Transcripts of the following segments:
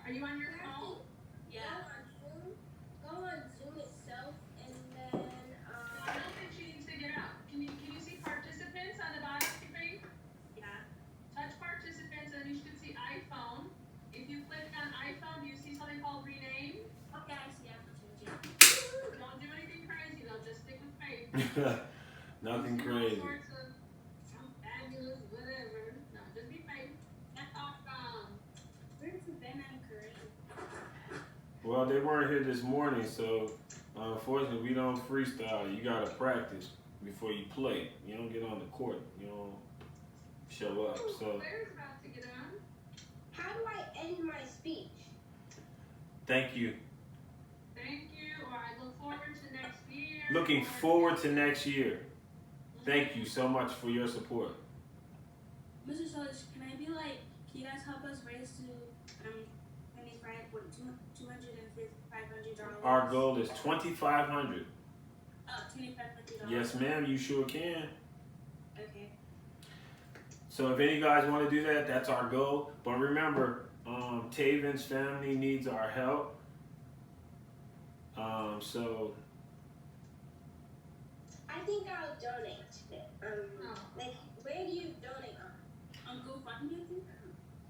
Are you on your phone? Yeah. Go on Zoom itself, and then I don't think she needs to get out. Can you see participants on the bottom screen? Yeah. Touch participants, and you should see iPhone. If you click on iPhone, do you see something called rename? Okay, I see. I have to change it. Don't do anything crazy though. Just stick with faith. Nothing crazy. All sorts of fabulous, whatever. No, just be faith. That's awesome. Where's the Ben and Curry? Well, they weren't here this morning, so unfortunately we don't freestyle. You gotta practice before you play. You don't get on the court. You don't show up. So Claire's about to get on. How do I end my speech? thank you. Thank you, or I look forward to next year. Looking forward to next year. Thank you so much for your support. Mr. Solis, can I be like, can you guys help us raise to $500? Our goal is $2,500. Oh, $2,500. Yes, ma'am. You sure can. Okay. So if any guys want to do that, that's our goal. But remember, Taven's family needs our help. So I think I'll donate. Like, where do you donate on? On GoFundMe?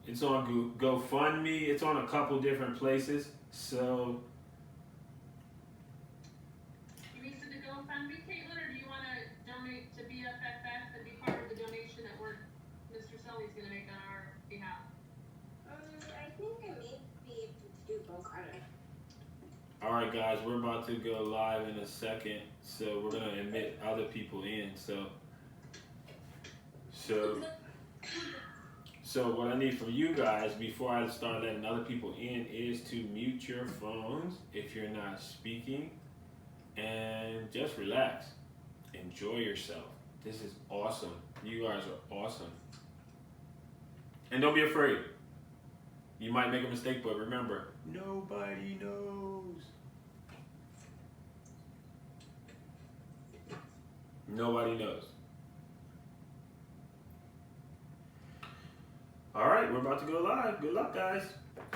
it's on GoFundMe. It's on a couple different places. So You need to go GoFundMe, Caitlin, or do you want to donate to BFFF and be part of the donation that Mr. Sully's going to make on our behalf? I think I may be able to do both. I don't know. all right, guys, we're about to go live in a second. So we're gonna admit other people in. So what I need from you guys before I start letting other people in is to mute your phones if you're not speaking and just relax. Enjoy yourself. This is awesome. You guys are awesome. And don't be afraid. You might make a mistake, but remember, nobody knows. Nobody knows. All right, we're about to go live. Good luck, guys.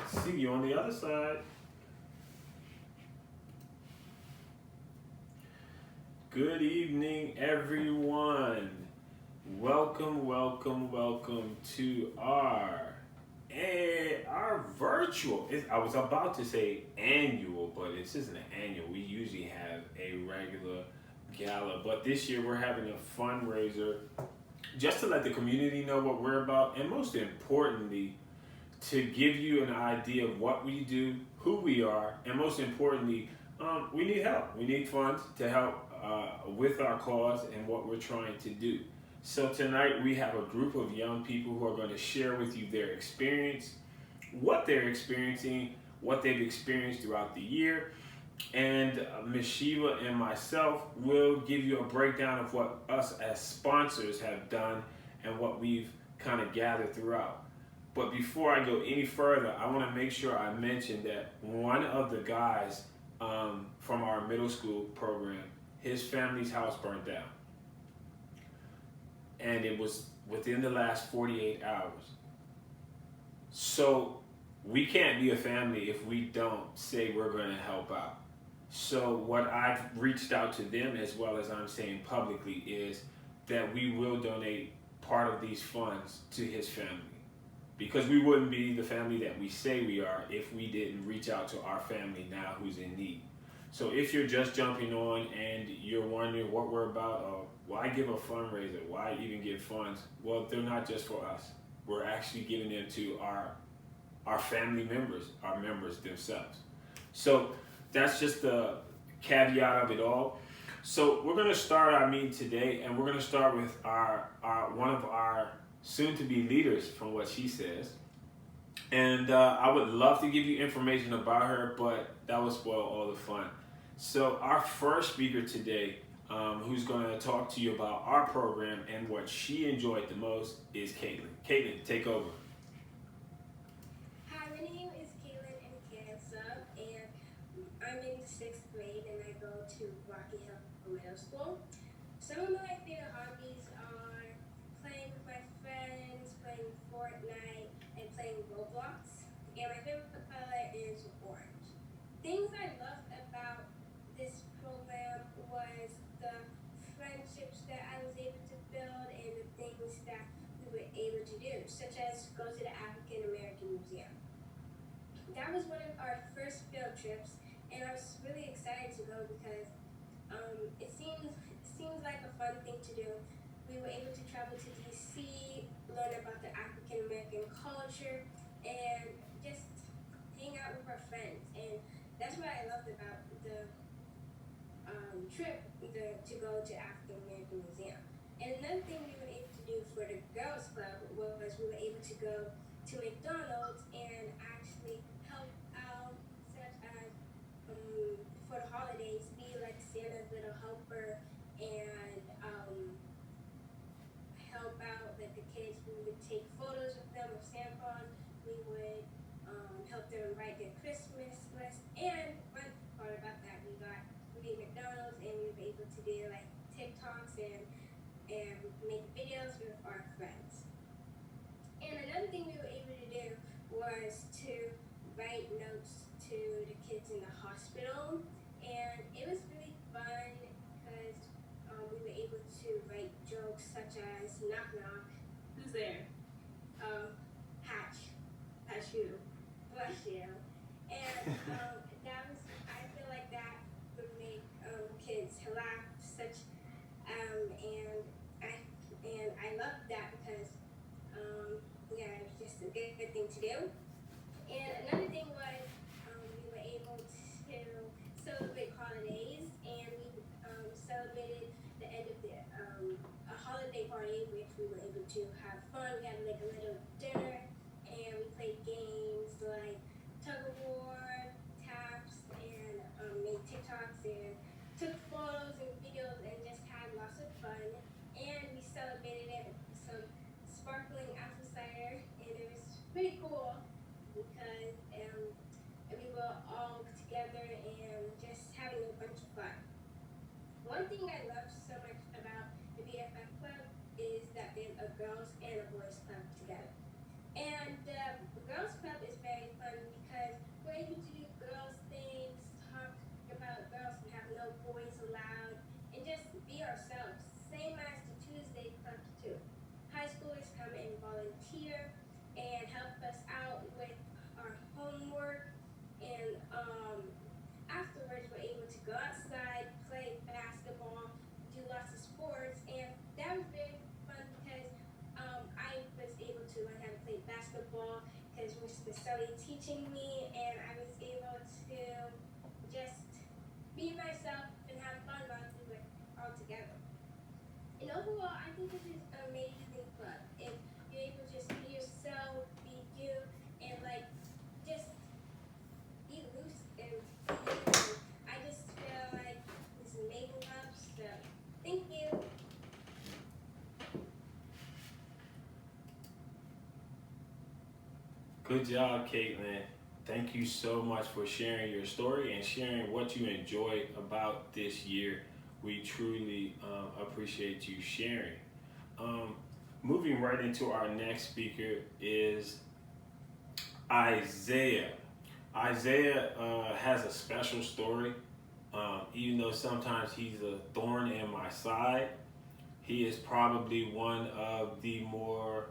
See you on the other side. Good evening, everyone. Welcome, welcome, welcome to our virtual. I was about to say annual, but this isn't an annual. We usually have a regular gala, but this year we're having a fundraiser just to let the community know what we're about, and most importantly, to give you an idea of what we do, who we are, and most importantly, we need help. We need funds to help with our cause and what we're trying to do. So tonight we have a group of young people who are going to share with you their experience, what they're experiencing, what they've experienced throughout the year, and Ms. Shiva and myself will give you a breakdown of what us as sponsors have done and what we've kind of gathered throughout. But before I go any further, I want to make sure I mention that one of the guys from our middle school program, his family's house burned down. And it was within the last 48 hours. So we can't be a family if we don't say we're going to help out. So what I've reached out to them, as well as I'm saying publicly, is that we will donate part of these funds to his family. Because we wouldn't be the family that we say we are if we didn't reach out to our family now who's in need. So if you're just jumping on and you're wondering what we're about, or why give a fundraiser, why even give funds, well, they're not just for us. We're actually giving them to our family members, our members themselves. So that's just the caveat of it all. So we're going to start our meeting today, and we're going to start with our one of our soon-to-be leaders, from what she says. And I would love to give you information about her, but that would spoil all the fun. So our first speaker today, who's going to talk to you about our program and what she enjoyed the most, is Caitlin. Caitlin, take over. Hi, my name is Caitlin Nkansa, and I'm in 6th grade, and I go to Rocky Hill Middle School. Some of my favorite hobbies are playing with my friends, playing Fortnite, and playing Roblox. And my favorite color such as go to the African American Museum. That was one of our first field trips, and I was really excited to go because it seems like a fun thing to do. We were able to travel to DC, learn about the African American culture, and just hang out with our friends. And that's what I loved about the trip to go to African American Museum. And another thing we were able to do for the Girls Club was we were able to go to McDonald's and actually help out, such as for the holidays, be like Santa's little helper and help out like the kids. We would take photos of them with Santa Claus. We would help them write their Christmas list. And one part about that, we ate McDonald's and we were able to do like TikToks and make videos with our friends. And another thing we were able to do was to write notes to the kids in the hospital, and it was really fun because we were able to write jokes such as knock knock, who's there? Hatch you, bless you. And I feel like that would make kids laugh and I loved that because it was just a good thing to do. And another thing was we were able to celebrate holidays, and we celebrated the end of a holiday party, which we were able to have fun. We had like a little dinner, and we played games like tug of war, taps, and made TikToks and took photos and videos and just had lots of fun. And we celebrated it with some sparkling apple cider, and it was pretty cool because we were all together and just having a bunch of fun. One thing I love so much about the BFF Club is that there's a girls and a boys club together. And the girls club is very fun because we're able to do girls things, talk about girls, we have no boys allowed, and just be ourselves. Same as the Tuesday clubs too. High schoolers come and volunteer and help us out with our homework, and afterwards we're able to go outside, play basketball, do lots of sports, and that was very fun because I was able to learn how to play basketball because Mr. Sully teaching me, and I was able to just be myself and have fun while we were all together. And overall, I think this is an amazing club. If you're able to just be yourself, be you, and like just be loose and be you. I just feel like this is an amazing club. So thank you. Good job, Caitlin. Thank you so much for sharing your story and sharing what you enjoyed about this year. We truly appreciate you sharing. Moving right into our next speaker is Isaiah. Isaiah has a special story. Even though sometimes he's a thorn in my side, he is probably one of the more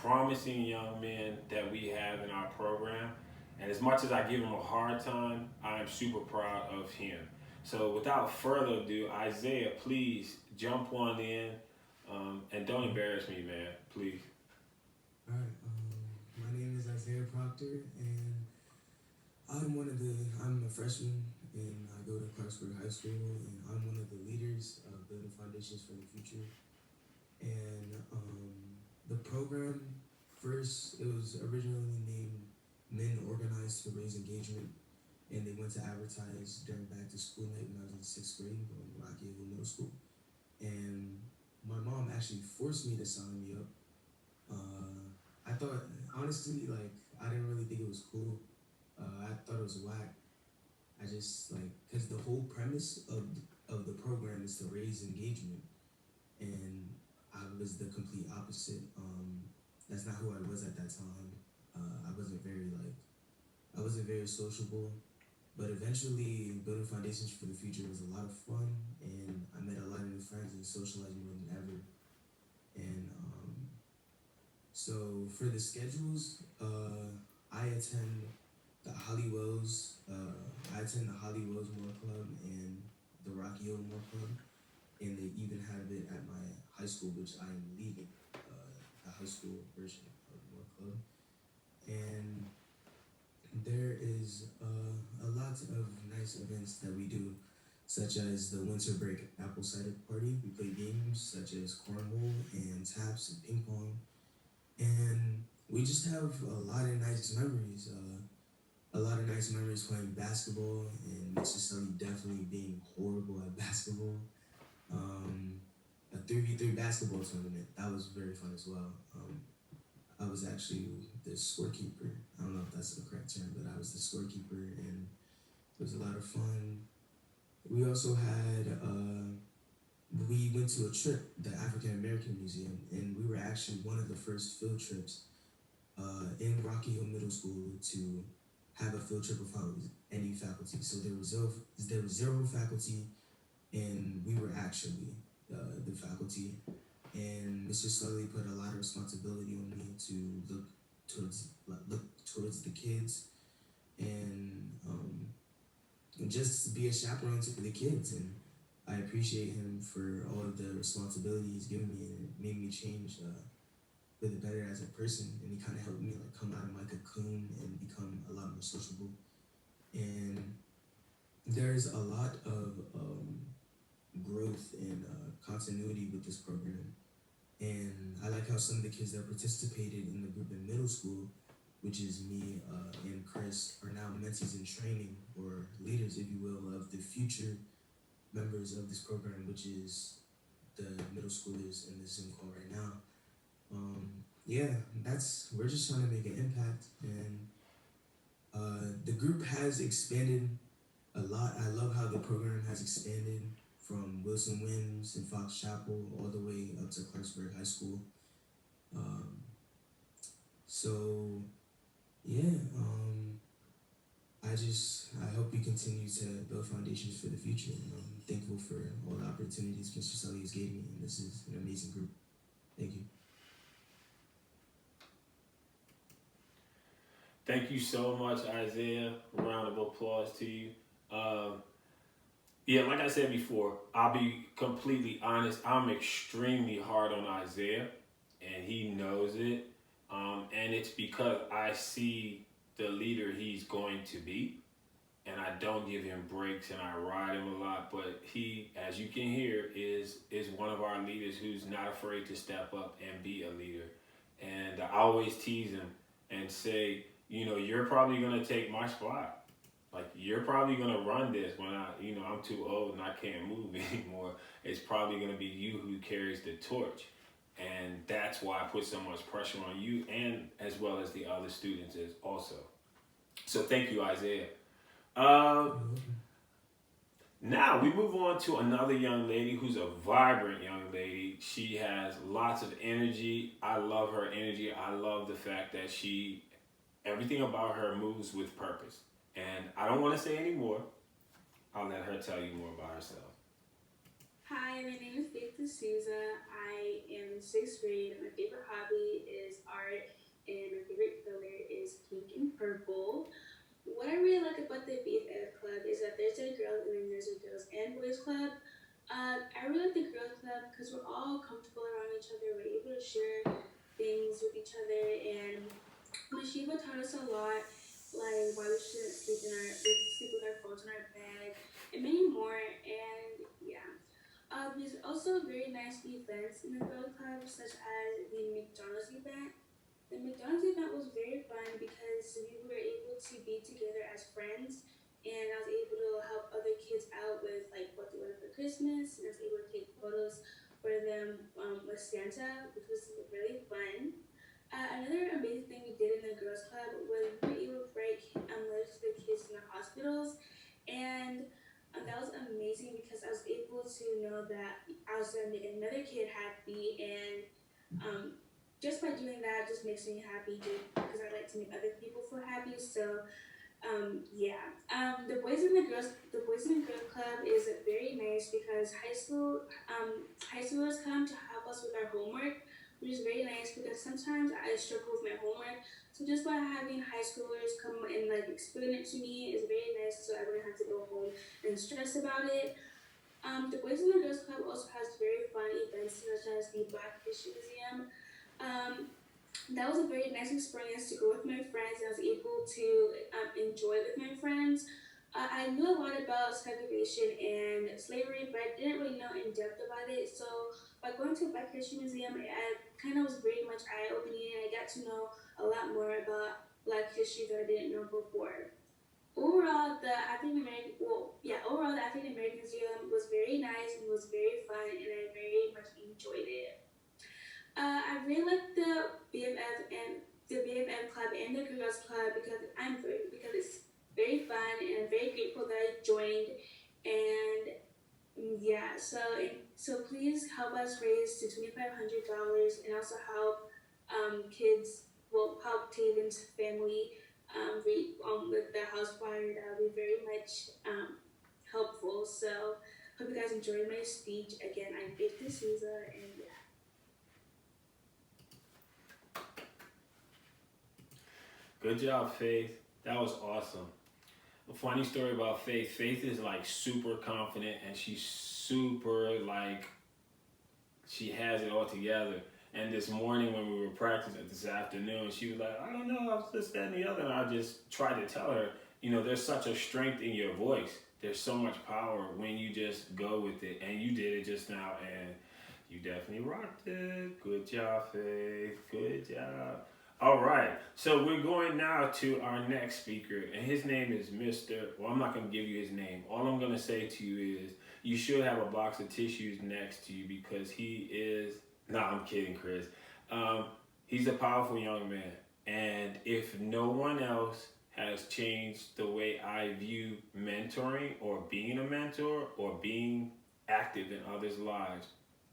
promising young men that we have in our program. And as much as I give him a hard time, I am super proud of him. So without further ado, Isaiah, please jump on in and don't embarrass me, man, please. All right, my name is Isaiah Proctor, and I'm a freshman, and I go to Clarksburg High School, and I'm one of the leaders of Building Foundations for the Future. And the program, first, it was originally named Men Organized to Raise Engagement, and they went to advertise during back to school night when I was in 6th grade going to Rocky Hill Middle School. And my mom actually forced me to sign me up. I thought, honestly, like, I didn't really think it was cool. I thought it was whack. I just, like, because the whole premise of the program is to raise engagement. And I was the complete opposite. That's not who I was at that time. I wasn't very sociable. But eventually, Building Foundations for the Future was a lot of fun, and I met a lot of new friends and socialized more than ever. And So for the schedules, I attend the Hollywells. I attend the Hollywells Moore Club and the Rocky Hill Moore Club, and they even have it at my high school, which I am leaving. The high school version of Moore Club, and there is a lot of nice events that we do, such as the winter break apple cider party. We play games such as cornhole and taps and ping pong, and we just have a lot of nice memories. A lot of nice memories playing basketball, and Mr. Sully definitely being horrible at basketball. A 3v3 basketball tournament, that was very fun as well. I was actually the scorekeeper. I don't know if that's the correct term, but I was the scorekeeper, and it was a lot of fun. We also had, we went to a trip, the African American Museum, and we were actually one of the first field trips in Rocky Hill Middle School to have a field trip without any faculty. So there was zero faculty, and we were actually the faculty. And Mr. Slowly put a lot of responsibility on me to look towards the kids, and just be a chaperone to the kids. And I appreciate him for all of the responsibility he's given me, and it made me change for the better as a person. And he kind of helped me like come out of my cocoon and become a lot more sociable. And there's a lot of growth and continuity with this program. And I like how some of the kids that participated in the group in middle school, which is me and Chris, are now mentees in training, or leaders, if you will, of the future members of this program, which is the middle schoolers in this Zoom call right now. Yeah, we're just trying to make an impact, and the group has expanded a lot. I love how the program has expanded from Wilson Wims and Fox Chapel all the way up to Clarksburg High School. So yeah, I hope we continue to build foundations for the future. And I'm thankful for all the opportunities Mr. Sully has gave me, and this is an amazing group. Thank you. Thank you so much, Isaiah. A round of applause to you. Yeah, like I said before, I'll be completely honest. I'm extremely hard on Isaiah, and he knows it. And it's because I see the leader he's going to be, and I don't give him breaks, and I ride him a lot. But he, as you can hear, is one of our leaders who's not afraid to step up and be a leader. And I always tease him and say, you're probably gonna take my spot. Like, you're probably gonna run this when I'm too old and I can't move anymore. It's probably gonna be you who carries the torch. And that's why I put so much pressure on you, and as well as the other students is also. So thank you, Isaiah. Now we move on to another young lady who's a vibrant young lady. She has lots of energy. I love her energy. I love the fact that everything about her moves with purpose. And I don't want to say any more. I'll let her tell you more about herself. Hi, my name is Faith D'Souza. I am in 6th grade. My favorite hobby is art, and my favorite color is pink and purple. What I really like about the BFFF club is that there's a girls and then there's a girls and boys club. I really like the girls club because we're all comfortable around each other. We're able to share things with each other, and Ms. Shiva taught us a lot, like why we shouldn't sleep with our phones in our bed, and many more. And yeah, there's also very nice events in the girls club, such as the McDonald's event. The McDonald's event was very fun because we were able to be together as friends, and I was able to help other kids out with like what they wanted for Christmas, and I was able to take photos for them with Santa, which was really fun. Another amazing thing we did in the girls club was we were able to write letters to the kids in the hospitals, and that was amazing because I was able to know that I was going to make another kid happy, and just by doing that just makes me happy because I like to make other people feel happy. So yeah, the boys and the girls club is very nice because high schoolers come to help us with our homework, which is very nice because sometimes I struggle with my homework. So just by having high schoolers come and like explain it to me is very nice, so I wouldn't have to go home and stress about it. The Boys and the Girls Club also has very fun events such as the Black History Museum. That was a very nice experience to go with my friends. I was able to enjoy with my friends. I knew a lot about segregation and slavery, but I didn't really know in depth about it. So by going to Black History Museum, I kind of was very much eye opening, and I got to know a lot more about Black history that I didn't know before. Overall, the African American Museum was very nice and was very fun, and I very much enjoyed it. I really like the BFF club and the Girls Club because it's very fun, and I'm very grateful that I joined. And yeah, so please help us raise to $2,500 and also help help Taven's family with the house fire. That would be very much helpful. So hope you guys enjoyed my speech. Again, I'm Faith D'Souza, and yeah. Good job, Faith. That was awesome. A funny story about Faith. Faith is like super confident and she's super like she has it all together. And this morning when we were practicing this afternoon, she was like, I don't know, I was this, that, and the other. And I just tried to tell her, there's such a strength in your voice. There's so much power when you just go with it. And you did it just now, and you definitely rocked it. Good job, Faith. Good job. All right, so we're going now to our next speaker, and his name is Well, I'm not going to give you his name. All I'm going to say to you is you should have a box of tissues next to you because he is. No, I'm kidding, Chris. He's a powerful young man, and if no one else has changed the way I view mentoring or being a mentor or being active in others' lives,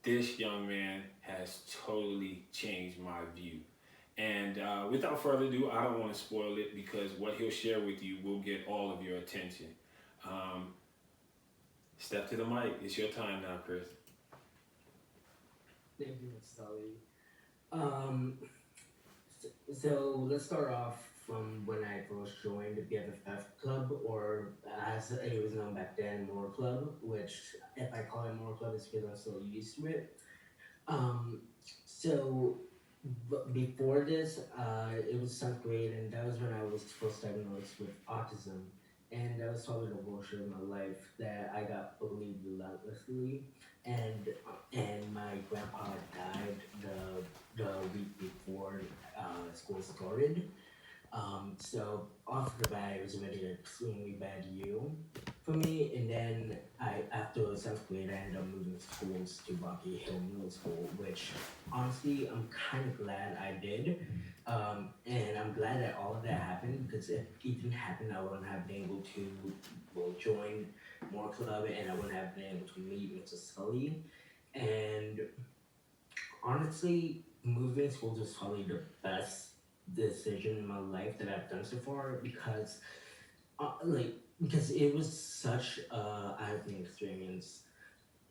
this young man has totally changed my view. And without further ado, I don't want to spoil it because what he'll share with you will get all of your attention. Um, Step to the mic. It's your time now, Chris. Thank you, Ms. Sully. Um, so let's start off from when I first joined the BFFF club, or as it was known back then, More Club, which if I call it More Club, it's because I'm still used to it. Um, so before this, it was 7th grade, and that was when I was first diagnosed with autism. And that was probably the worst year of my life that I got bullied relentlessly. And my grandpa died the week before school started. So off the bat, it was already an extremely bad year for me. And then after 7th grade, I ended up moving schools to Rocky Hill Middle School, which honestly, I'm kind of glad I did. And I'm glad that all of that happened because if it didn't happen, I wouldn't have been able to join More Club, and I wouldn't have been able to meet Mr. Scully. And honestly, moving schools is probably the best decision in my life that I've done so far because it was such a eye-opening experience.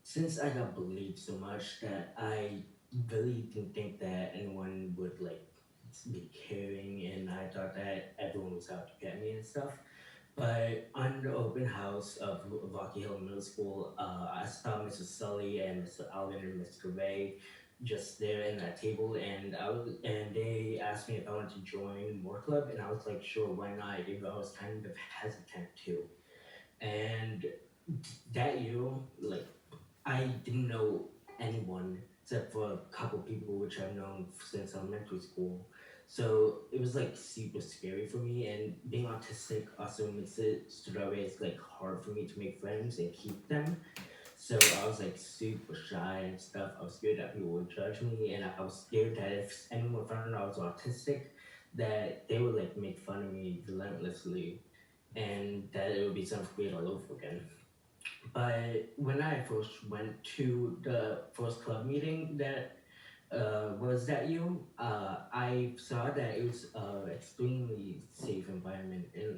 Since I got bullied so much that I really didn't think that anyone would be caring, and I thought that everyone was out to get me and stuff. But on the open house of Rocky Hill Middle School, I saw Mr. Sully and Mr. Alvin and Mr. Ray just there in that table, and they asked me if I wanted to join More Club, and I was like, sure, why not? Even though I was kind of hesitant too. And that year, I didn't know anyone except for a couple people which I've known since elementary school. So it was super scary for me, and being autistic also makes it so that way it's hard for me to make friends and keep them. So I was super shy and stuff. I was scared that people would judge me, and I was scared that if anyone found out I was autistic, that they would make fun of me relentlessly, and that it would be something weird all over again. But when I first went to the first club meeting that was that year, I saw that it was an extremely safe environment, and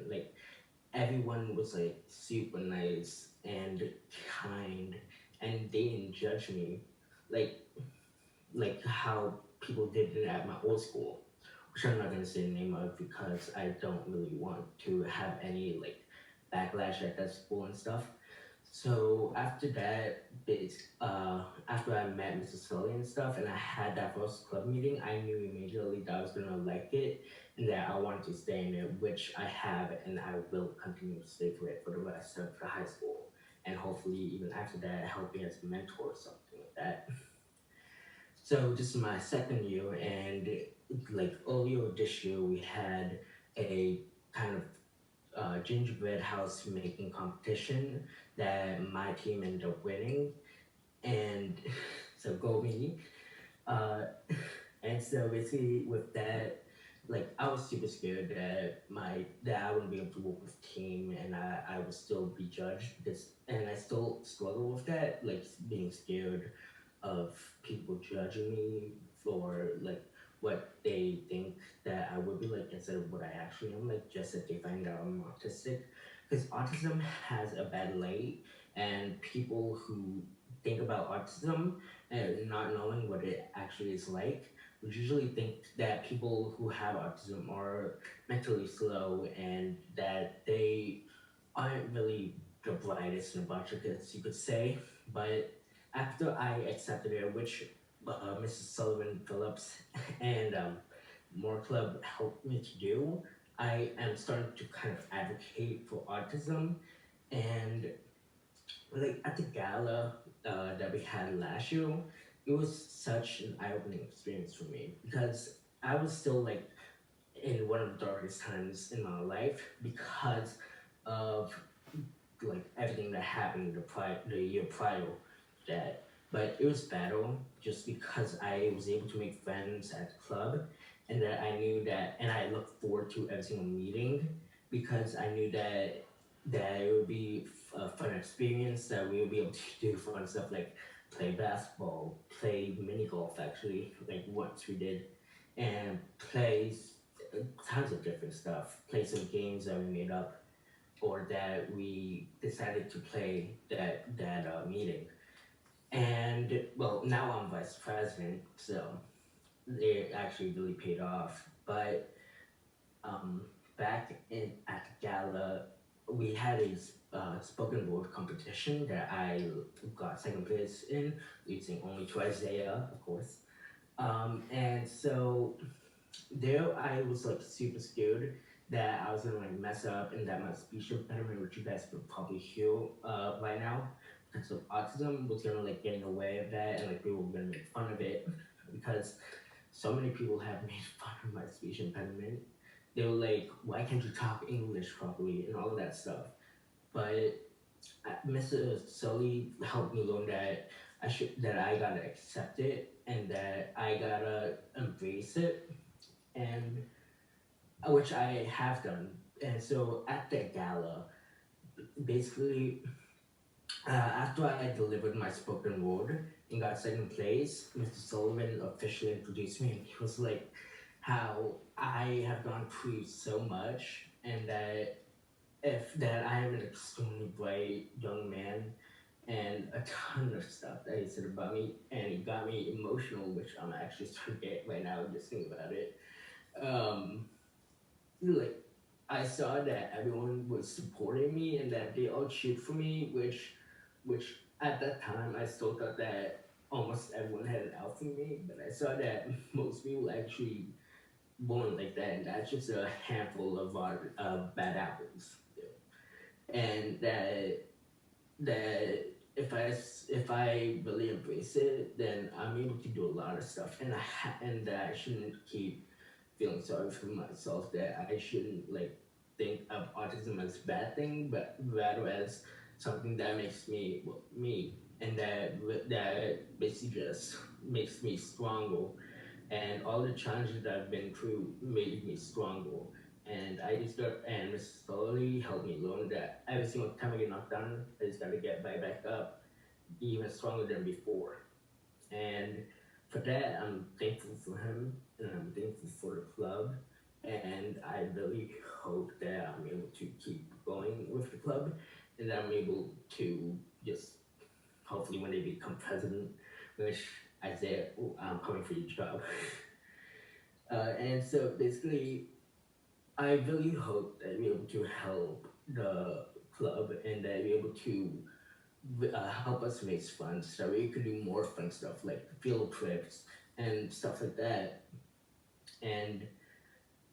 everyone was super nice and kind, and they didn't judge me like how people did it at my old school, which I'm not gonna say the name of because I don't really want to have any like backlash at that school and stuff. So after that, after I met Mrs. Sully and stuff, and I had that first club meeting, I knew immediately that I was gonna like it and that I wanted to stay in it, which I have, and I will continue to stay for it for the rest of the high school, and hopefully even after that, help me as a mentor or something like that. So this is my second year, and like earlier this year, we had a kind of gingerbread house making competition that my team ended up winning, and so go me. Uh, and so basically with that, like I was super scared that I wouldn't be able to work with team and I would still be judged because and I still struggle with that, like being scared of people judging me for like what they think that I would be like instead of what I actually am, like just that they find out I'm autistic. Because autism has a bad light, and people who think about autism and not knowing what it actually is like would usually think that people who have autism are mentally slow and that they aren't really the brightest in the bunch, I guess you could say. But after I accepted it, which Mrs. Sullivan Phillips and More Club helped me to do, I am starting to kind of advocate for autism. And like at the gala that we had last year, it was such an eye-opening experience for me because I was still like in one of the darkest times in my life because of like everything that happened the year prior to that. But it was battle just because I was able to make friends at the club, and that I knew that, and I looked forward to every single meeting because I knew that it would be a fun experience, that we would be able to do fun stuff like play basketball, play mini golf actually, like once we did, and play tons of different stuff, play some games that we made up or that we decided to play that meeting. And well, now I'm vice president, so it actually really paid off. But um, back in at the gala, we had a spoken word competition that I got second place in, losing only to Isaiah, of course. And so there I was like super scared that I was gonna like mess up and that my speech impediment, which you guys could probably hear right now, because of autism, was gonna like get in the way of that and like people were gonna make fun of it because so many people have made fun of my speech impediment. They were like, why can't you talk English properly and all of that stuff. But Mr. Sully helped me learn that I gotta accept it and that I gotta embrace it, and which I have done. And so at the gala, basically, after I delivered my spoken word and got second place, Mr. Sullivan officially introduced me, and he was like, "How I have gone through so much, and that I am an extremely bright young man." And a ton of stuff that he said about me, and it got me emotional, which I'm actually starting to get right now just thinking about it. Um, like I saw that everyone was supporting me and that they all cheered for me, which at that time I still thought that almost everyone had it out for me, but I saw that most people actually weren't like that, and that's just a handful of our bad apples. And that if I really embrace it, then I'm able to do a lot of stuff, and and that I shouldn't keep feeling sorry for myself, that I shouldn't like think of autism as a bad thing, but rather as something that makes me me, and that basically just makes me stronger. And all the challenges that I've been through made me stronger. And I just got and Miss Slowly helped me learn that every single time I get knocked down, I just gotta get right back up, be even stronger than before. And for that, I'm thankful for him and I'm thankful for the club. And I really hope that I'm able to keep going with the club and that I'm able to just hopefully when they become president, which Isaiah, I'm coming for your job. And so basically, I really hope that we're able to help the club and that we're able to help us raise funds so we could do more fun stuff like field trips and stuff like that. And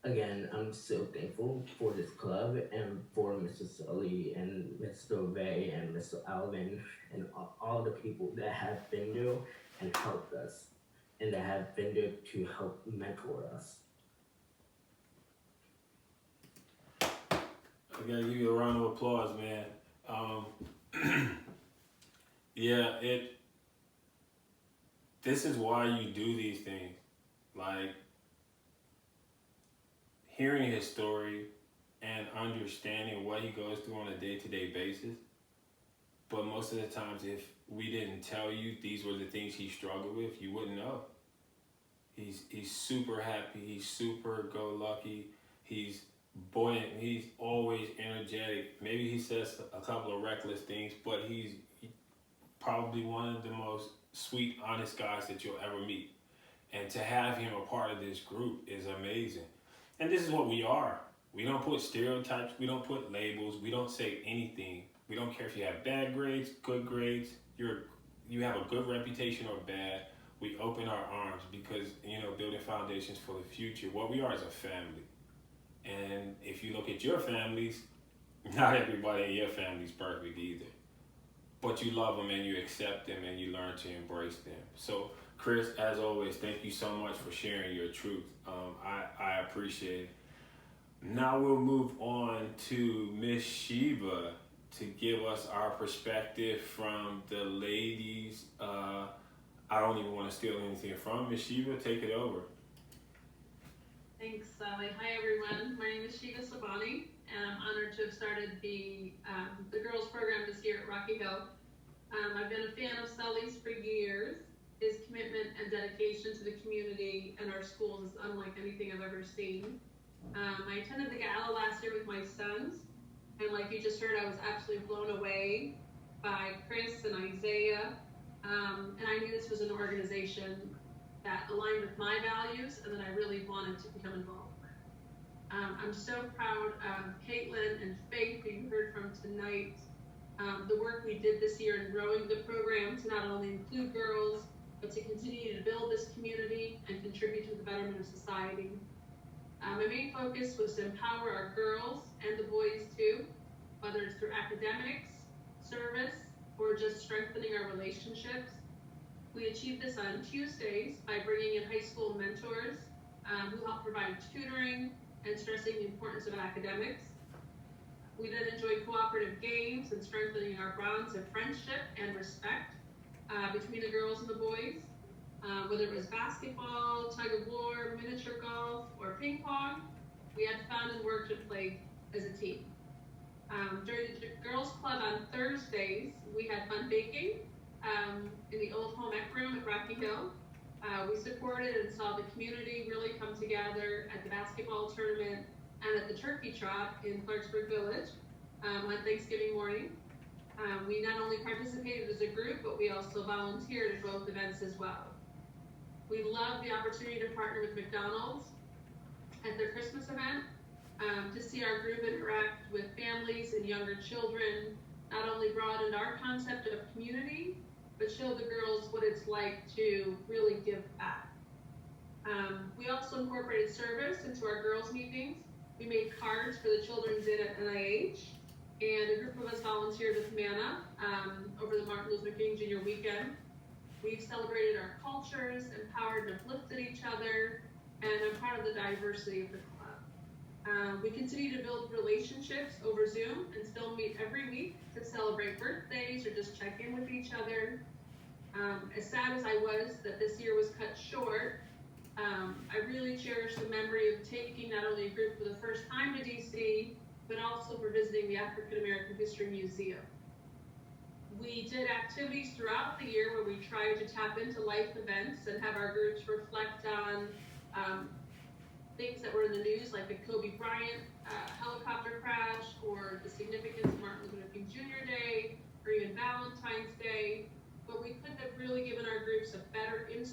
again, I'm so thankful for this club and for Mr. Sully and Mr. Ray and Mr. Alvin and all the people that have been there and helped us and that have been there to help mentor us. I gotta give you a round of applause, man. Yeah, this is why you do these things. Like, hearing his story and understanding what he goes through on a day-to-day basis. But most of the times, if we didn't tell you these were the things he struggled with, you wouldn't know. He's super happy. He's super go-lucky. He's buoyant. He's always energetic. Maybe he says a couple of reckless things, but he's probably one of the most sweet, honest guys that you'll ever meet. And to have him a part of this group is amazing. And this is what we are. We don't put stereotypes. We don't put labels. We don't say anything. We don't care if you have bad grades, good grades, you have a good reputation or bad. We open our arms because, building foundations for the future. What we are is a family. And if you look at your families, not everybody in your family is perfect either. But you love them and you accept them and you learn to embrace them. So, Chris, as always, thank you so much for sharing your truth. I appreciate it. Now we'll move on to Miss Sheba to give us our perspective from the ladies. I don't even want to steal anything from Miss Sheba. Take it over. Thanks, Sally. Hi, everyone. My name is Sheba Sabani, and I'm honored to have started the girls program this year at Rocky Hill. I've been a fan of Sully's for years. His commitment and dedication to the community and our schools is unlike anything I've ever seen. I attended the gala last year with my sons, and like you just heard, I was absolutely blown away by Chris and Isaiah, and I knew this was an organization that aligned with my values and that I really wanted to become involved with. I'm so proud of Caitlin and Faith, who you heard from tonight, the work we did this year in growing the program to not only include girls, but to continue to build this community and contribute to the betterment of society. My main focus was to empower our girls and the boys too, whether it's through academics, service, or just strengthening our relationships. We achieved this on Tuesdays by bringing in high school mentors who help provide tutoring and stressing the importance of academics. We then enjoyed cooperative games and strengthening our bonds of friendship and respect between the girls and the boys. Whether it was basketball, tug of war, miniature golf, or ping pong, we had fun and worked and played as a team. During the girls club on Thursdays, we had fun baking in the old home ec room at Rocky Hill. We supported and saw the community really come together at the basketball tournament and at the turkey trot in Clarksburg Village on Thanksgiving morning. We not only participated as a group, but we also volunteered at both events as well. We loved the opportunity to partner with McDonald's at their Christmas event to see our group interact with families and younger children, not only broadened our concept of community, but showed the girls what it's like to really give back. We also incorporated service into our girls' meetings. We made cards for the children's inn at NIH, and a group of us volunteered with MANA over the Martin Luther King Jr. weekend. We've celebrated our cultures, empowered and uplifted each other, and I'm proud of the diversity of the club. We continue to build relationships over Zoom and still meet every week to celebrate birthdays or just check in with each other. As sad as I was that this year was cut short, I really cherish the memory of taking not only a group for the first time to DC, but also for visiting the African American History Museum. We did activities throughout the year where we tried to tap into life events and have our groups reflect on things that were in the news, like the Kobe Bryant helicopter crash, or the significance of Martin Luther King Jr. Day, or even Valentine's Day. But we couldn't have really given our groups a better insight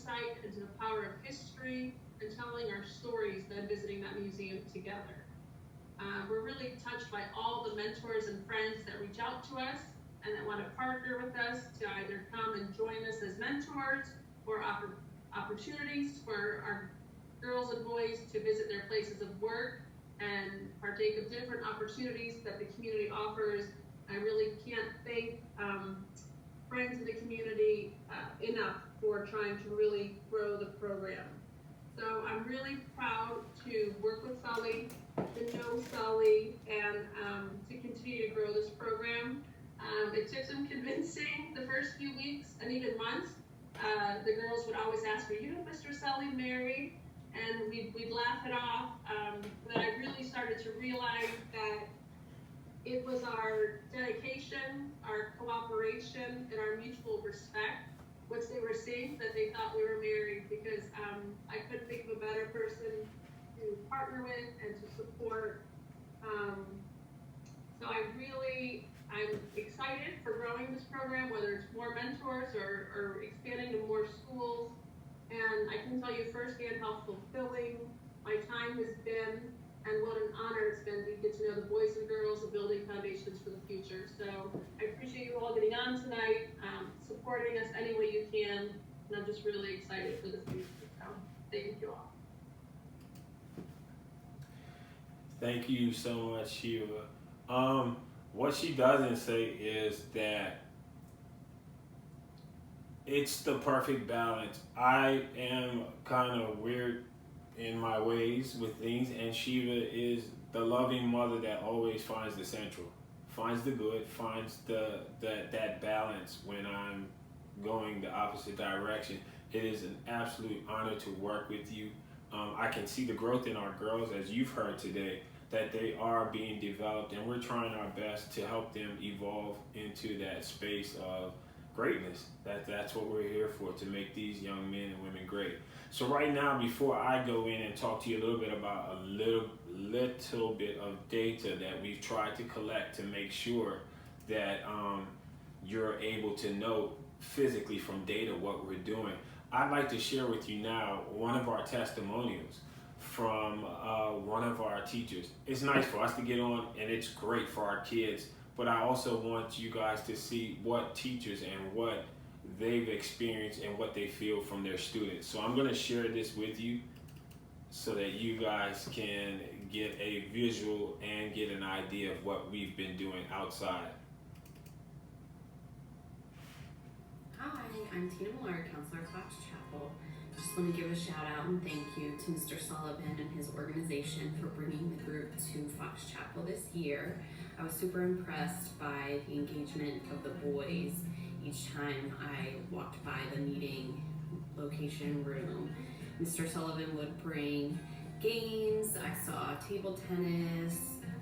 into the power of history and telling our stories than visiting that museum together. We're really touched by all the mentors and friends that reach out to us and that want to partner with us to either come and join us as mentors or opportunities for our girls and boys to visit their places of work and partake of different opportunities that the community offers. I really can't thank friends in the community enough for trying to really grow the program. So I'm really proud to work with Sully, to know Sully, and to continue to grow this program. It took some convincing the first few weeks and even months. The girls would always ask me, you know, Mr. Sully married? And we'd laugh it off. But I really started to realize that it was our dedication, our cooperation, and our mutual respect, which they were seeing, that they thought we were married, because I couldn't think of a better person to partner with and to support. So I'm excited for growing this program, whether it's more mentors or expanding to more schools. And I can tell you firsthand how fulfilling my time has been and what an honor it's been to get to know the boys and girls of building foundations for the future. So I appreciate you all getting on tonight, supporting us any way you can, and I'm just really excited for the future. So thank you all. Thank you so much, Sheila. What she doesn't say is that it's the perfect balance. I am kind of weird in my ways with things, and Shiva is the loving mother that always finds the central, finds the good, finds that balance when I'm going the opposite direction. It is an absolute honor to work with you. I can see the growth in our girls, as you've heard today, that they are being developed, and we're trying our best to help them evolve into that space of greatness. That's what we're here for, to make these young men and women great. So right now, before I go in and talk to you a little bit about a little bit of data that we've tried to collect to make sure that you're able to know physically from data what we're doing, I'd like to share with you now one of our testimonials from one of our teachers. It's nice for us to get on, and it's great for our kids, but I also want you guys to see what teachers and what they've experienced and what they feel from their students. So I'm going to share this with you so that you guys can get a visual and get an idea of what we've been doing outside. Hi, I'm Tina Millard, counselor at Fox Chapel. Just want to give a shout out and thank you to Mr. Sullivan and his organization for bringing the group to Fox Chapel this year. I was super impressed by the engagement of the boys each time I walked by the meeting location room. Mr. Sullivan would bring games. I saw table tennis,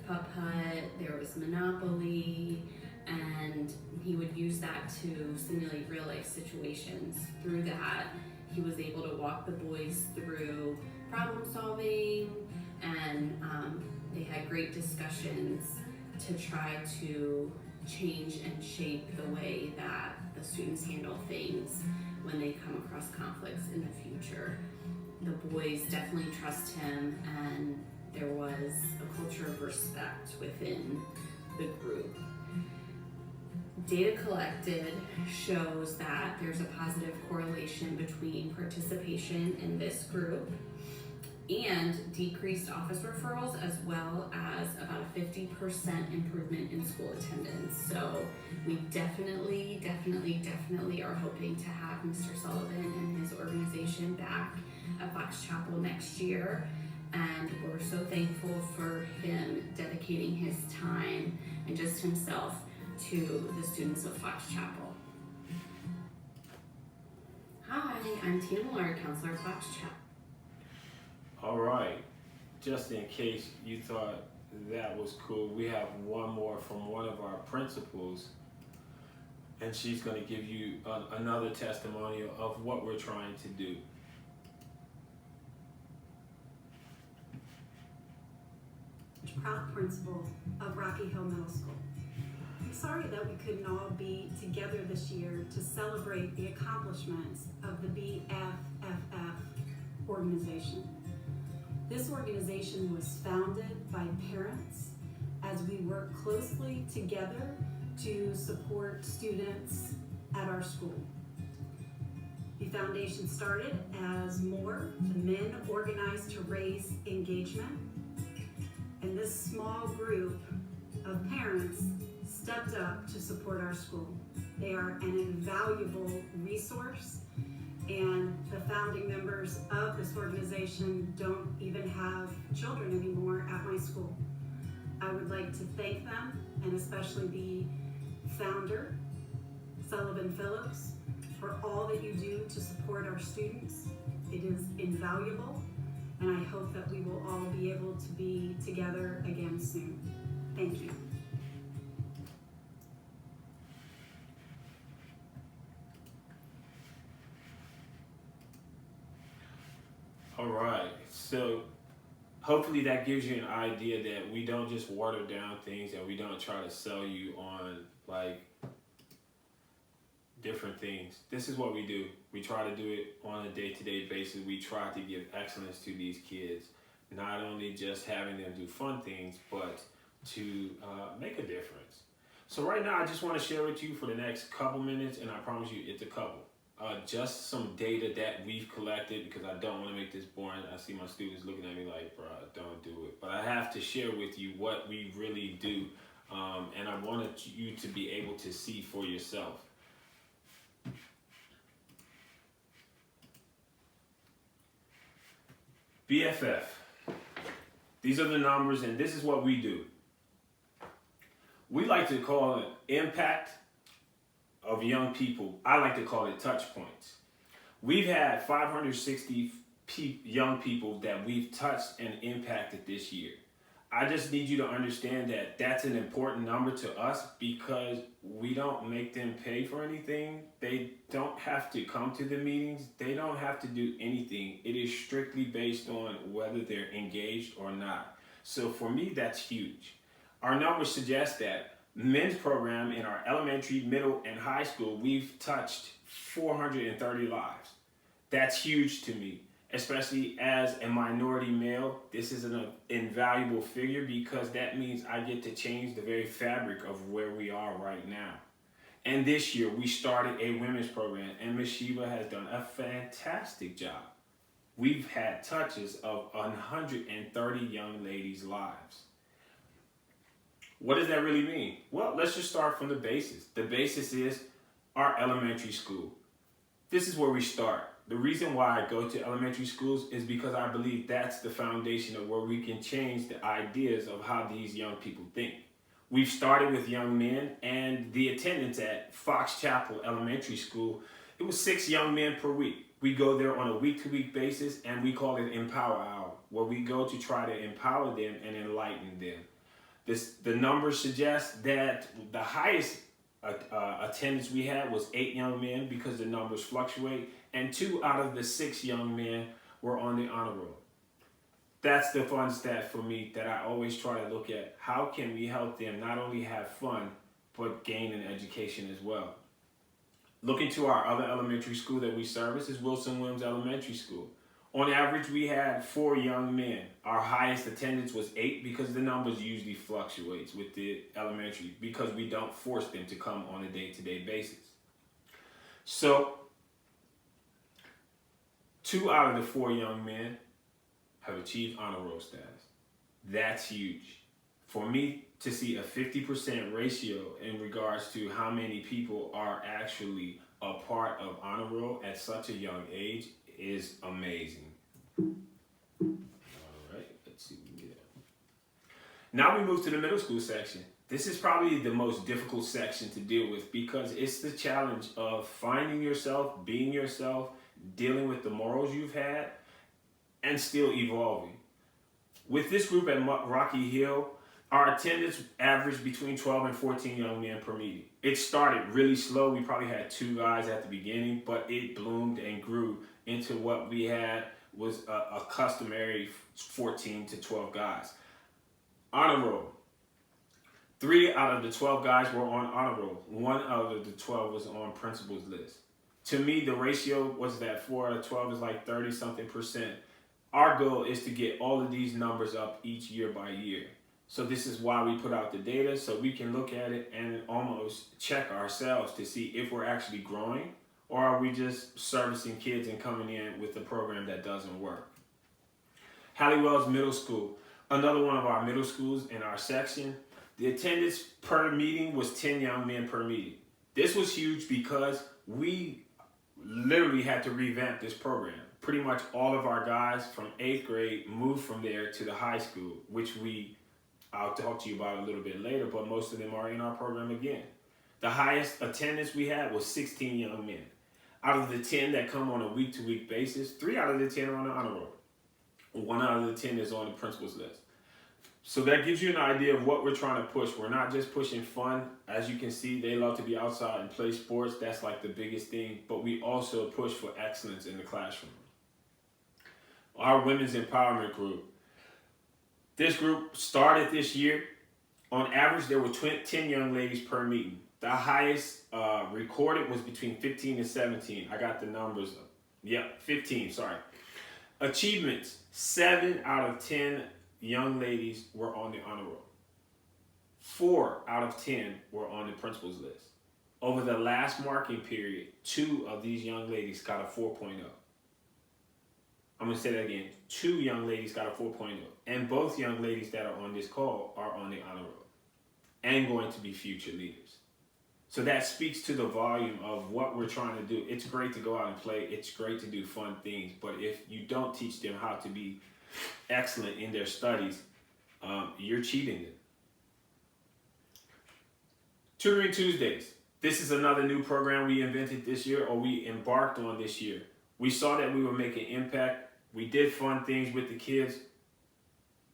putt-putt, there was Monopoly, and he would use that to simulate real life situations. Through that, he was able to walk the boys through problem solving, and they had great discussions to try to change and shape the way that the students handle things when they come across conflicts in the future. The boys definitely trust him, and there was a culture of respect within the group. Data collected shows that there's a positive correlation between participation in this group and decreased office referrals, as well as about a 50% improvement in school attendance. So we definitely are hoping to have Mr. Sullivan and his organization back at Fox Chapel next year. And we're so thankful for him dedicating his time and just himself to the students of Fox Chapel. Hi, I'm Tina Millard, counselor at Fox Chapel. All right, just in case you thought that was cool, we have one more from one of our principals, and she's going to give you another testimonial of what we're trying to do. Proud principal of Rocky Hill Middle School. sorry that we couldn't all be together this year to celebrate the accomplishments of the BFFF organization. This organization was founded by parents as we work closely together to support students at our school. The foundation started as more the men organized to raise engagement, and this small group of parents stepped up to support our school. They are an invaluable resource, and the founding members of this organization don't even have children anymore at my school. I would like to thank them, and especially the founder, Sullivan Phillips, for all that you do to support our students. It is invaluable, and I hope that we will all be able to be together again soon. Thank you. All right, so hopefully that gives you an idea that we don't just water down things, and we don't try to sell you on like different things. This is what we do. We try to do it on a day-to-day basis. We try to give excellence to these kids, not only just having them do fun things, but to make a difference. So right now, I just want to share with you for the next couple minutes, and I promise you it's a couple. Just some data that we've collected, because I don't want to make this boring. I see my students looking at me like, bro, don't do it. But I have to share with you what we really do, and I wanted you to be able to see for yourself. BFF. These are the numbers, and this is what we do. We like to call it impact of young people. I like to call it touch points. We've had 560 young people that we've touched and impacted this year. I just need you to understand that that's an important number to us, because we don't make them pay for anything. They don't have to come to the meetings. They don't have to do anything. It is strictly based on whether they're engaged or not. So for me, that's huge. Our numbers suggest that men's program in our elementary, middle, and high school, we've touched 430 lives. That's huge to me, especially as a minority male. This is an invaluable figure, because that means I get to change the very fabric of where we are right now. And this year, we started a women's program, and Ms. Shiva has done a fantastic job. We've had touches of 130 young ladies' lives. What does that really mean? Well, let's just start from the basis. The basis is our elementary school. This is where we start. The reason why I go to elementary schools is because I believe that's the foundation of where we can change the ideas of how these young people think. We've started with young men, and the attendance at Fox Chapel Elementary School, it was 6 young men per week. We go there on a week-to-week basis, and we call it Empower Hour, where we go to try to empower them and enlighten them. The numbers suggest that the highest attendance we had was 8 young men, because the numbers fluctuate, and 2 out of the 6 young men were on the honor roll. That's the fun stat for me that I always try to look at. How can we help them not only have fun, but gain an education as well? Looking to our other elementary school that we service is Wilson Williams Elementary School. On average, we had 4 young men. Our highest attendance was 8, because the numbers usually fluctuates with the elementary, because we don't force them to come on a day-to-day basis. So 2 out of the 4 young men have achieved honor roll status. That's huge. For me to see a 50% ratio in regards to how many people are actually a part of honor roll at such a young age is amazing. All right, let's see what we can get. Now we move to the middle school section. This is probably the most difficult section to deal with, because it's the challenge of finding yourself, being yourself, dealing with the morals you've had, and still evolving. With this group at Rocky Hill, our attendance averaged between 12 and 14 young men per meeting. It started really slow. We probably had 2 guys at the beginning, but it bloomed and grew into what we had was a customary 14 to 12 guys. Honor roll. 3 out of the 12 guys were on honor roll. 1 out of the 12 was on principal's list. To me, the ratio was that 4 out of 12 is like 30 something percent. Our goal is to get all of these numbers up each year by year. So this is why we put out the data, so we can look at it and almost check ourselves to see if we're actually growing, or are we just servicing kids and coming in with a program that doesn't work. Halliwell's Middle School, another one of our middle schools in our section. The attendance per meeting was 10 young men per meeting. This was huge because we literally had to revamp this program. Pretty much all of our guys from 8th grade moved from there to the high school, which I'll talk to you about a little bit later, but most of them are in our program again. The highest attendance we had was 16 young men. Out of the 10 that come on a week-to-week basis, 3 out of the 10 are on the honor roll. 1 out of the 10 is on the principal's list. So that gives you an idea of what we're trying to push. We're not just pushing fun. As you can see, they love to be outside and play sports. That's like the biggest thing. But we also push for excellence in the classroom. Our women's empowerment group. This group started this year. On average, there were 10 young ladies per meeting. The highest recorded was between 15 and 17. I got the numbers up. Yep, 15, sorry. Achievements, 7 out of 10 young ladies were on the honor roll. 4 out of 10 were on the principal's list. Over the last marking period, 2 of these young ladies got a 4.0. I'm going to say that again. 2 young ladies got a 4.0. And both young ladies that are on this call are on the honor roll and going to be future leaders. So that speaks to the volume of what we're trying to do. It's great to go out and play. It's great to do fun things. But if you don't teach them how to be excellent in their studies, you're cheating them. Tutoring Tuesdays. This is another new program we invented this year, or we embarked on this year. We saw that we were making impact. We did fun things with the kids,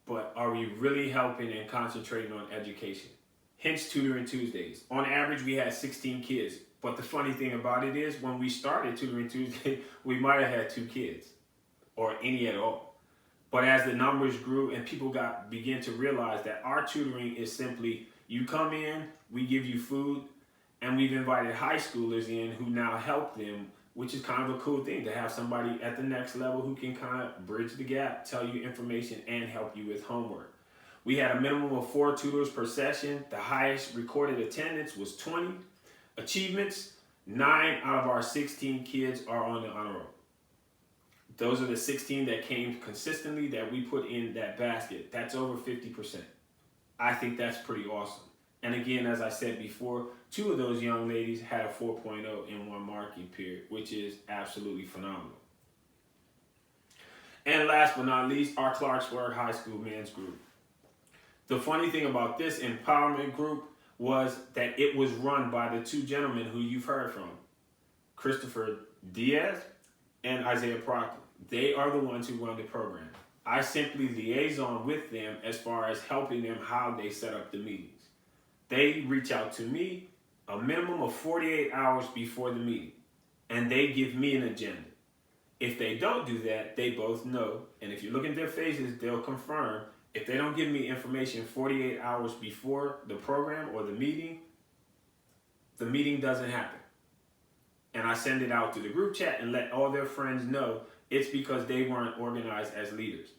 but are we really helping and concentrating on education? Hence Tutoring Tuesdays. On average, we had 16 kids. But the funny thing about it is, when we started Tutoring Tuesday, we might have had 2 kids, or any at all. But as the numbers grew and people began to realize that our tutoring is simply, you come in, we give you food, and we've invited high schoolers in who now help them, which is kind of a cool thing to have somebody at the next level who can kind of bridge the gap, tell you information, and help you with homework. We had a minimum of 4 tutors per session. The highest recorded attendance was 20. Achievements, 9 out of our 16 kids are on the honor roll. Those are the 16 that came consistently that we put in that basket. That's over 50%. I think that's pretty awesome. And again, as I said before, 2 of those young ladies had a 4.0 in one marking period, which is absolutely phenomenal. And last but not least, our Clarksburg High School men's group. The funny thing about this empowerment group was that it was run by the 2 gentlemen who you've heard from, Christopher Diaz and Isaiah Proctor. They are the ones who run the program. I simply liaison with them as far as helping them how they set up the meetings. They reach out to me a minimum of 48 hours before the meeting, and they give me an agenda. If they don't do that, they both know, and if you look at their faces, they'll confirm. If they don't give me information 48 hours before the program or the meeting doesn't happen. And I send it out to the group chat and let all their friends know it's because they weren't organized as leaders.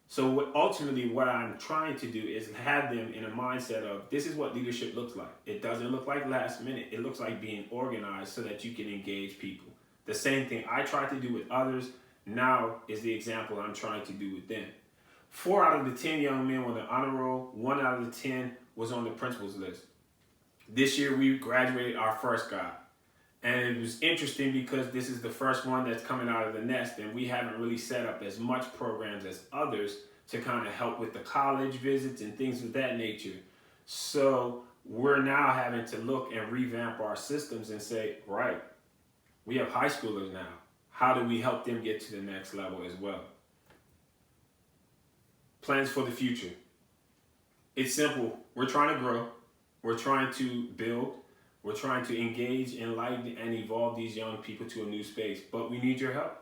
So ultimately what I'm trying to do is have them in a mindset of, this is what leadership looks like. It doesn't look like last minute. It looks like being organized so that you can engage people. The same thing I try to do with others now is the example I'm trying to do with them. 4 out of the 10 young men were on the honor roll. 1 out of the 10 was on the principal's list. This year we graduated our first guy. And it was interesting because this is the first one that's coming out of the nest, and we haven't really set up as much programs as others to kind of help with the college visits and things of that nature. So we're now having to look and revamp our systems and say, right, we have high schoolers now. How do we help them get to the next level as well? Plans for the future. It's simple. We're trying to grow. We're trying to build. We're trying to engage, enlighten, and evolve these young people to a new space, but we need your help.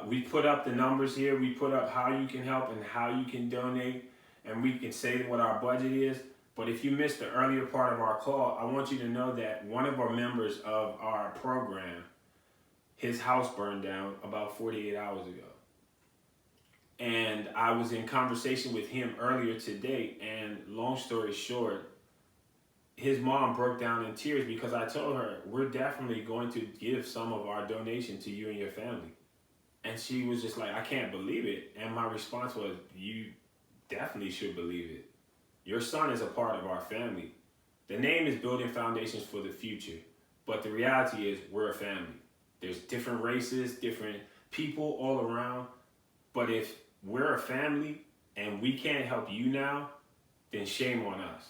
We put up the numbers here. We put up how you can help and how you can donate, and we can say what our budget is. But if you missed the earlier part of our call, I want you to know that one of our members of our program, his house burned down about 48 hours ago. And I was in conversation with him earlier today, and long story short, his mom broke down in tears because I told her, we're definitely going to give some of our donation to you and your family. And she was just like, I can't believe it. And my response was, you definitely should believe it. Your son is a part of our family. The name is Building Foundations for the Future, but the reality is we're a family. There's different races, different people all around, but if we're a family and we can't help you now, then shame on us.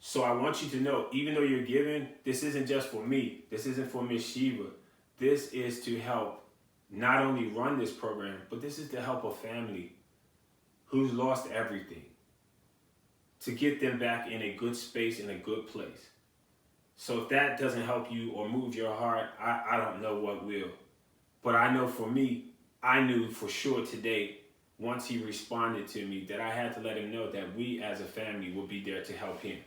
So I want you to know, even though you're giving, this isn't just for me. This isn't for Miss Shiva. This is to help not only run this program, but this is to help a family who's lost everything, to get them back in a good space, in a good place. So if that doesn't help you or move your heart, I don't know what will. But I know for me, I knew for sure today, once he responded to me, that I had to let him know that we as a family will be there to help him.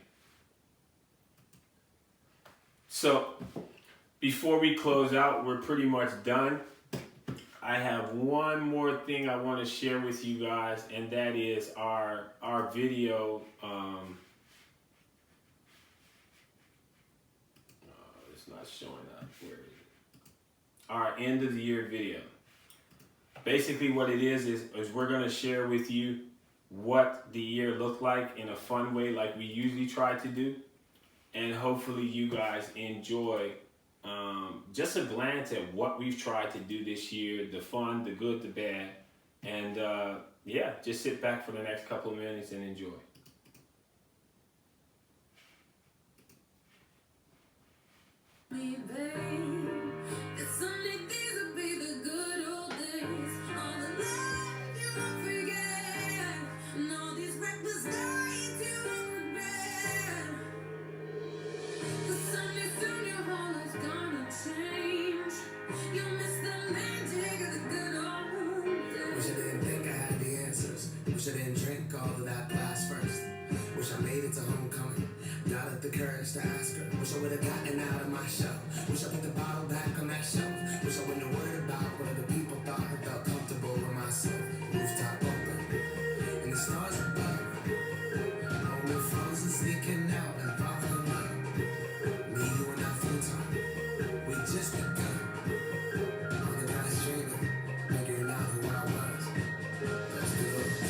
So before we close out, we're pretty much done. I have one more thing I want to share with you guys, and that is our video. It's not showing up. Where is it? Our end of the year video. Basically what it is we're going to share with you what the year looked like in a fun way like we usually try to do. And hopefully you guys enjoy just a glance at what we've tried to do this year, the fun, the good, the bad. And yeah, just sit back for the next couple of minutes and enjoy. Wish I didn't drink all of that blast first. Wish I made it to homecoming. Got up the courage to ask her. Wish I would have gotten out of my shell. Wish I put the bottle back on that shelf. Wish I wouldn't have worried about what other people thought. I felt comfortable with myself. Rooftop open, and the stars above. Only frozen sneaking out and following love. Me, you, and that futon. We just begun. On the glass dreaming, figuring out who I was. Let's do it.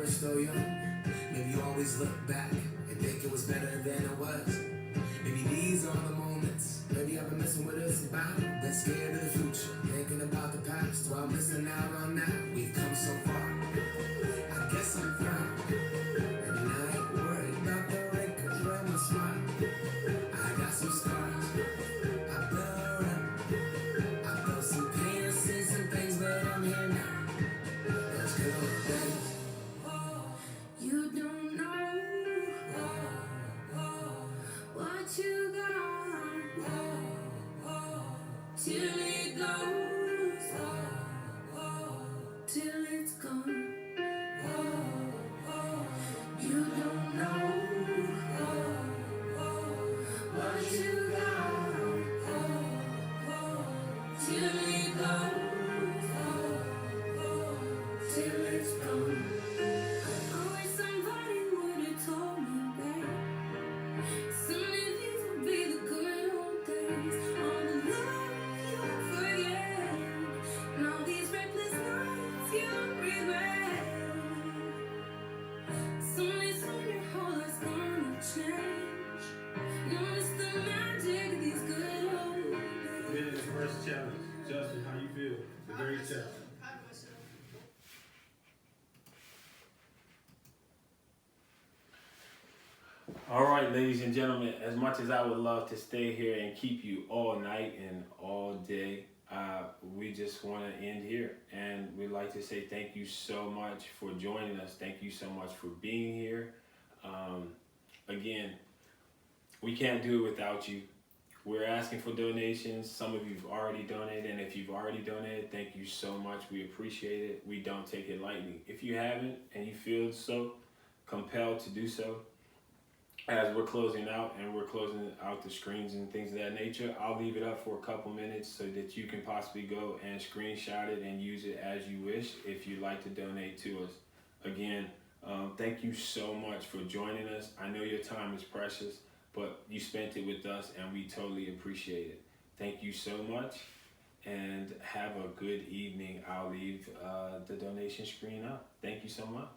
So young, maybe you always look back and think it was better than it was. Maybe these are the moments. Maybe I've been messing with us about. Been scared of the future, thinking about the past while missing out on now. We've come so far. I guess I'm proud, and I ain't worried about the wrinkles around my smile. I got some scars. I've been around. I felt some pain and seen some things, but I'm here now. Let's go, baby. You don't know what you got till it goes, till it's gone. You don't know what you got till it goes, till it's gone. Regret. All right, ladies and gentlemen, as much as I would love to stay here and keep you all night and all day, we just want to end here. And we'd like to say thank you so much for joining us. Thank you so much for being here. Again, we can't do it without you. We're asking for donations. Some of you've already donated, and if you've already donated, thank you so much. We appreciate it. We don't take it lightly. If you haven't and you feel so compelled to do so, as we're closing out and we're closing out the screens and things of that nature, I'll leave it up for a couple minutes so that you can possibly go and screenshot it and use it as you wish if you'd like to donate to us. Again, thank you so much for joining us. I know your time is precious, but you spent it with us and we totally appreciate it. Thank you so much and have a good evening. I'll leave the donation screen up. Thank you so much.